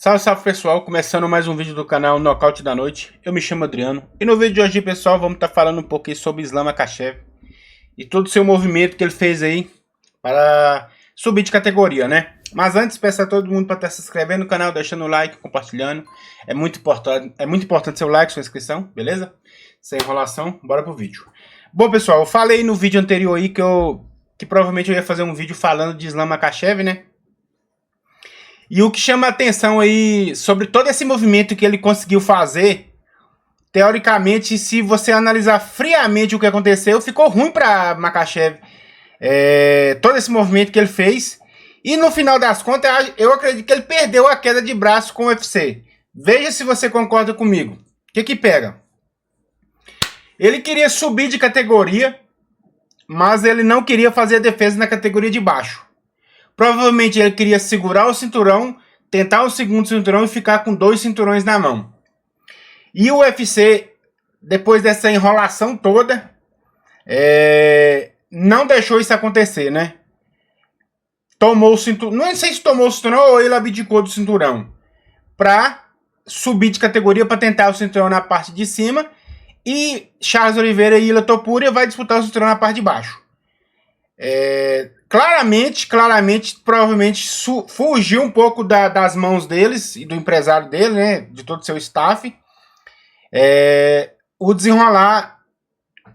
Salve, salve pessoal, começando mais um vídeo do canal Nocaute da Noite. Eu me chamo Adriano e no vídeo de hoje, pessoal, vamos estar falando um pouquinho sobre Islam Makhachev e todo o seu movimento que ele fez aí para subir de categoria, né? Mas antes, peço a todo mundo para estar se inscrevendo no canal, deixando o like, compartilhando. É muito importante seu like, sua inscrição, beleza? Sem enrolação, bora pro vídeo. Bom, pessoal, eu falei no vídeo anterior aí que provavelmente eu ia fazer um vídeo falando de Islam Makhachev, né? E o que chama a atenção aí sobre todo esse movimento que ele conseguiu fazer, teoricamente, se você analisar friamente o que aconteceu, ficou ruim para Makhachev. Todo esse movimento que ele fez. E no final das contas, eu acredito que ele perdeu a queda de braço com o UFC. Veja se você concorda comigo. O que pega? Ele queria subir de categoria, mas ele não queria fazer a defesa na categoria de baixo. Provavelmente ele queria segurar o cinturão, tentar o segundo cinturão e ficar com 2 cinturões na mão. E o UFC, depois dessa enrolação toda, não deixou isso acontecer, né? Tomou o cinturão, não sei se tomou o cinturão ou ele abdicou do cinturão, para subir de categoria, para tentar o cinturão na parte de cima. E Charles Oliveira e Ilia Topuria vai disputar o cinturão na parte de baixo. Claramente, provavelmente fugiu um pouco das mãos deles e do empresário dele, né, de todo o seu staff, o desenrolar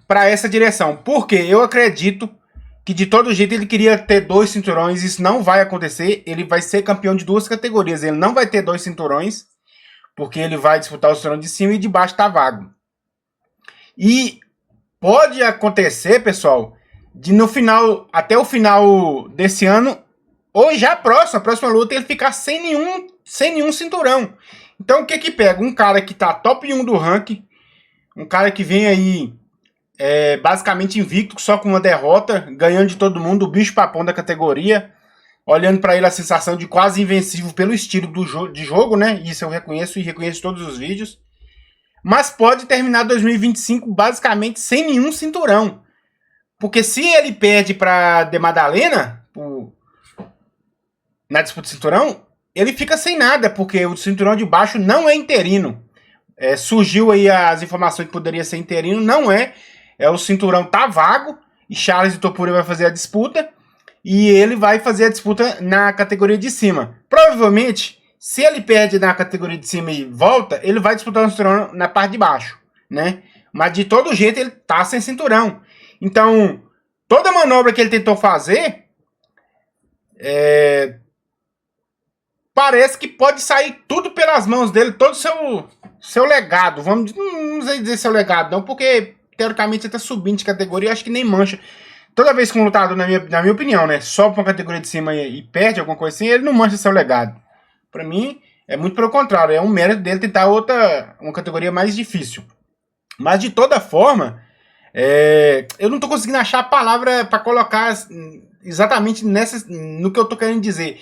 para essa direção. Porque eu acredito que de todo jeito ele queria ter 2 cinturões, isso não vai acontecer, ele vai ser campeão de 2 categorias, ele não vai ter 2 cinturões, porque ele vai disputar o cinturão de cima e de baixo tá vago. E pode acontecer, pessoal, de no final, até o final desse ano, ou já a próxima luta, ele ficar sem nenhum cinturão. Então o que pega? Um cara que tá top 1 do ranking, um cara que vem aí basicamente invicto, só com uma derrota, ganhando de todo mundo, o bicho papão da categoria, olhando para ele a sensação de quase invencível pelo estilo de jogo, né? Isso eu reconheço e reconheço todos os vídeos. Mas pode terminar 2025 basicamente sem nenhum cinturão. Porque se ele perde para De Madalena na disputa de cinturão, ele fica sem nada, porque o cinturão de baixo não é interino. Surgiu aí as informações que poderia ser interino, não é. O cinturão tá vago e Charles Topuria vai fazer a disputa e ele vai fazer a disputa na categoria de cima. Provavelmente, se ele perde na categoria de cima e volta, ele vai disputar o cinturão na parte de baixo, né? Mas de todo jeito ele tá sem cinturão. Então, toda manobra que ele tentou fazer, parece que pode sair tudo pelas mãos dele, todo o seu legado. Não sei dizer seu legado não, porque teoricamente ele tá subindo de categoria, acho que nem mancha. Toda vez que um lutador, na minha opinião, né, sobe pra uma categoria de cima e perde alguma coisa assim, ele não mancha seu legado. Pra mim, é muito pelo contrário, é um mérito dele tentar uma categoria mais difícil. Mas de toda forma, eu não tô conseguindo achar a palavra para colocar exatamente no que eu tô querendo dizer.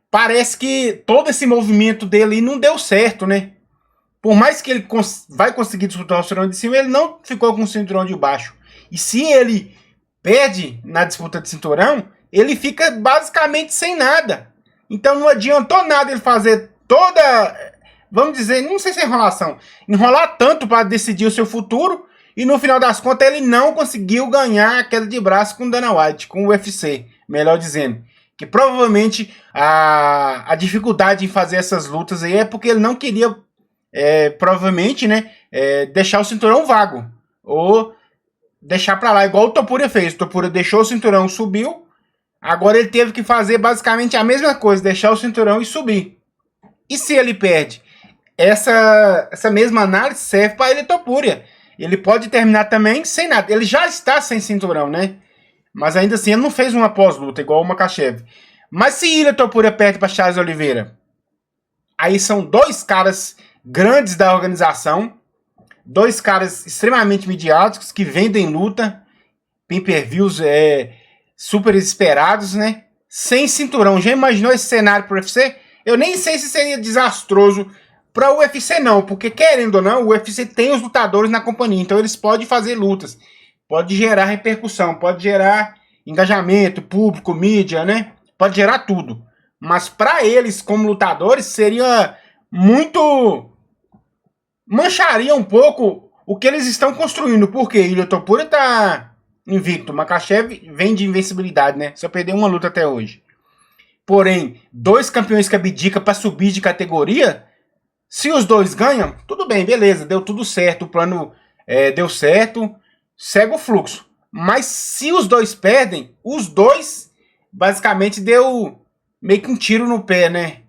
Parece que todo esse movimento dele não deu certo, né? Por mais que ele vai conseguir disputar o cinturão de cima, ele não ficou com o cinturão de baixo. E se ele perde na disputa de cinturão, ele fica basicamente sem nada. Então não adiantou nada ele fazer vamos dizer, não sei se é enrolar tanto para decidir o seu futuro, e no final das contas ele não conseguiu ganhar a queda de braço com Dana White, com o UFC, melhor dizendo. Que provavelmente a dificuldade em fazer essas lutas aí é porque ele não queria, provavelmente, né, deixar o cinturão vago. Ou deixar para lá, igual o Topuria fez. O Topuria deixou o cinturão, subiu. Agora ele teve que fazer basicamente a mesma coisa, deixar o cinturão e subir. E se ele perde? Essa mesma análise serve para ele, Topuria. Ele pode terminar também sem nada. Ele já está sem cinturão, né? Mas ainda assim ele não fez uma pós-luta igual o Makhachev. Mas se Ilia Topuria perde para Charles Oliveira, aí são 2 caras grandes da organização, 2 caras extremamente midiáticos que vendem luta, pay-per-views super esperados, né? Sem cinturão. Já imaginou esse cenário para o UFC? Eu nem sei se seria desastroso para o UFC não, porque querendo ou não, o UFC tem os lutadores na companhia, então eles podem fazer lutas, pode gerar repercussão, pode gerar engajamento, público, mídia, né? Pode gerar tudo. Mas para eles, como lutadores, seria muito... mancharia um pouco o que eles estão construindo. Porque Ilia Topuria tá invicto. Makhachev vem de invencibilidade, né? Só perdeu uma luta até hoje. Porém, 2 campeões que abdicam para subir de categoria, se os 2 ganham, tudo bem, beleza, deu tudo certo, o plano deu certo, segue o fluxo. Mas se os 2 perdem, os 2 basicamente deu meio que um tiro no pé, né?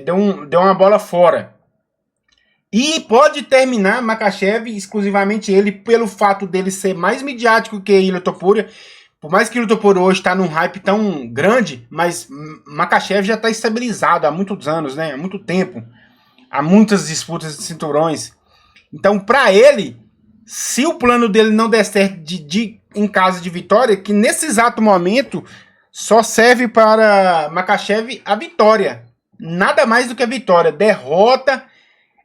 Deu uma bola fora. E pode terminar Makhachev, exclusivamente ele, pelo fato dele ser mais midiático que Ilia Topuria. Por mais que Ilia Topuria hoje está num hype tão grande, mas Makhachev já está estabilizado há muitos anos, né? Há muito tempo. Há muitas disputas de cinturões. Então, para ele, se o plano dele não der certo em caso de vitória, que nesse exato momento só serve para Makhachev a vitória. Nada mais do que a vitória. Derrota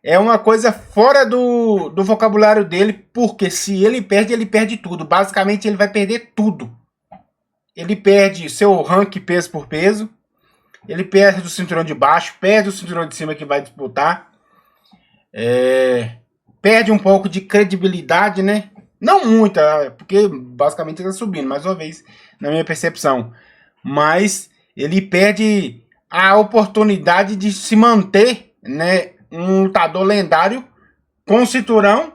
é uma coisa fora do vocabulário dele, porque se ele perde tudo. Basicamente, ele vai perder tudo. Ele perde seu ranking peso por peso. Ele perde o cinturão de baixo, perde o cinturão de cima que vai disputar. Perde um pouco de credibilidade, né? Não muita, porque basicamente ele está subindo, mais uma vez, na minha percepção. Mas ele perde a oportunidade de se manter, né, um lutador lendário com cinturão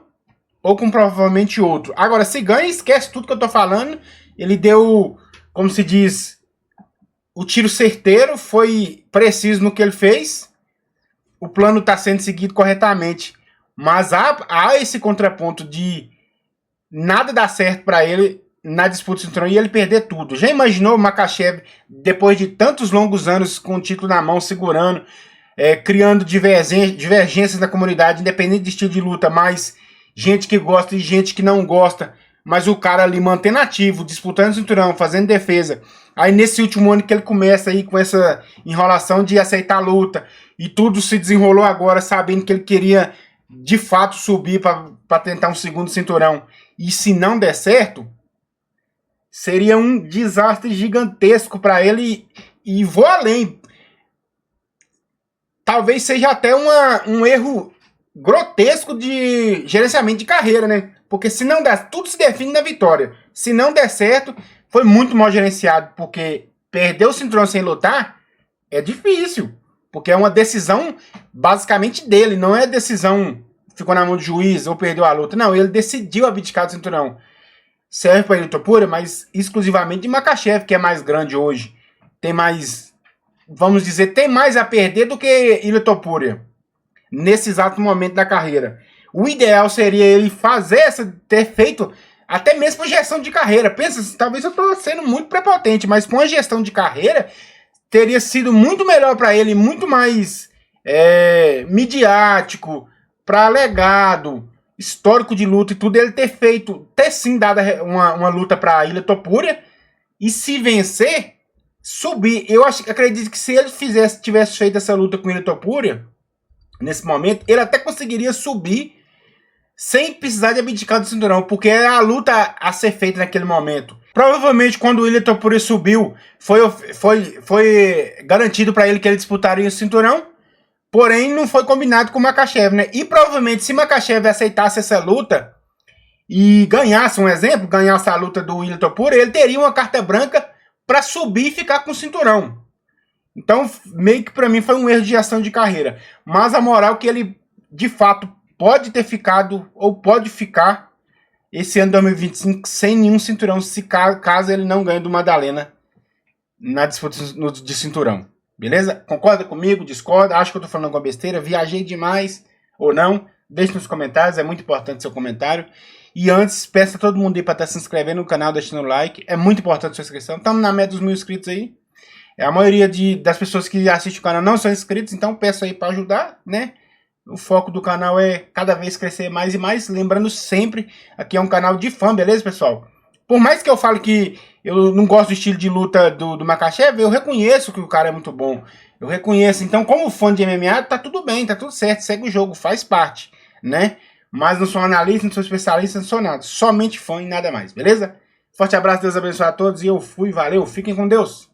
ou com provavelmente outro. Agora, se ganha, esquece tudo que eu tô falando. Ele deu, como se diz, o tiro certeiro, foi preciso no que ele fez. O plano está sendo seguido corretamente. Mas há esse contraponto de nada dar certo para ele na disputa do cinturão e ele perder tudo. Já imaginou o Makhachev, depois de tantos longos anos com o título na mão, segurando, criando divergências na comunidade, independente de estilo de luta, mas gente que gosta e gente que não gosta, mas o cara ali mantendo ativo, disputando o cinturão, fazendo defesa. Aí nesse último ano que ele começa aí com essa enrolação de aceitar a luta, e tudo se desenrolou agora sabendo que ele queria de fato subir para tentar um segundo cinturão. E se não der certo, seria um desastre gigantesco para ele. E vou além. Talvez seja até um erro grotesco de gerenciamento de carreira, né? Porque se não der, tudo se define na vitória. Se não der certo, foi muito mal gerenciado, porque perder o cinturão sem lutar é difícil. Porque é uma decisão basicamente dele, não é decisão ficou na mão do juiz ou perdeu a luta. Não, ele decidiu abdicar do cinturão. Serve para Ilia Topuria, mas exclusivamente de Makhachev, que é mais grande hoje. Tem mais, vamos dizer, tem mais a perder do que Ilia Topuria nesse exato momento da carreira. O ideal seria ele ter feito até mesmo a gestão de carreira. Pensa, talvez eu estou sendo muito prepotente, mas com a gestão de carreira teria sido muito melhor para ele, muito mais midiático, para legado, histórico de luta e tudo, ele ter sim dado uma luta para Ilia Topuria e se vencer, subir. Eu acredito que se ele tivesse feito essa luta com Ilia Topuria, nesse momento, ele até conseguiria subir sem precisar de abdicar do cinturão, porque é a luta a ser feita naquele momento. Provavelmente quando o Ilia Topuria subiu, foi garantido para ele que ele disputaria o cinturão, porém não foi combinado com o Makhachev, né? E provavelmente se Makhachev aceitasse essa luta e ganhasse, um exemplo, ganhasse a luta do Ilia Topuria, ele teria uma carta branca para subir e ficar com o cinturão. Então, meio que para mim foi um erro de gestão de carreira. Mas a moral é que ele, de fato, pode ter ficado ou pode ficar esse ano de 2025 sem nenhum cinturão, caso ele não ganhe do Madalena na disputa de cinturão. Beleza? Concorda comigo? Discorda? Acho que eu tô falando alguma besteira? Viajei demais ou não? Deixe nos comentários, é muito importante seu comentário. E antes, peço a todo mundo aí para estar se inscrevendo no canal, deixando o like. É muito importante a sua inscrição. Estamos na meta dos 1000 inscritos aí. A maioria das pessoas que assistem o canal não são inscritos, então peço aí para ajudar, né? O foco do canal é cada vez crescer mais e mais. Lembrando sempre, aqui é um canal de fã, beleza, pessoal? Por mais que eu fale que eu não gosto do estilo de luta do Makhachev, eu reconheço que o cara é muito bom. Eu reconheço. Então, como fã de MMA, tá tudo bem, tá tudo certo. Segue o jogo, faz parte, né? Mas não sou analista, não sou especialista, não sou nada. Somente fã e nada mais, beleza? Forte abraço, Deus abençoe a todos e eu fui, valeu, fiquem com Deus.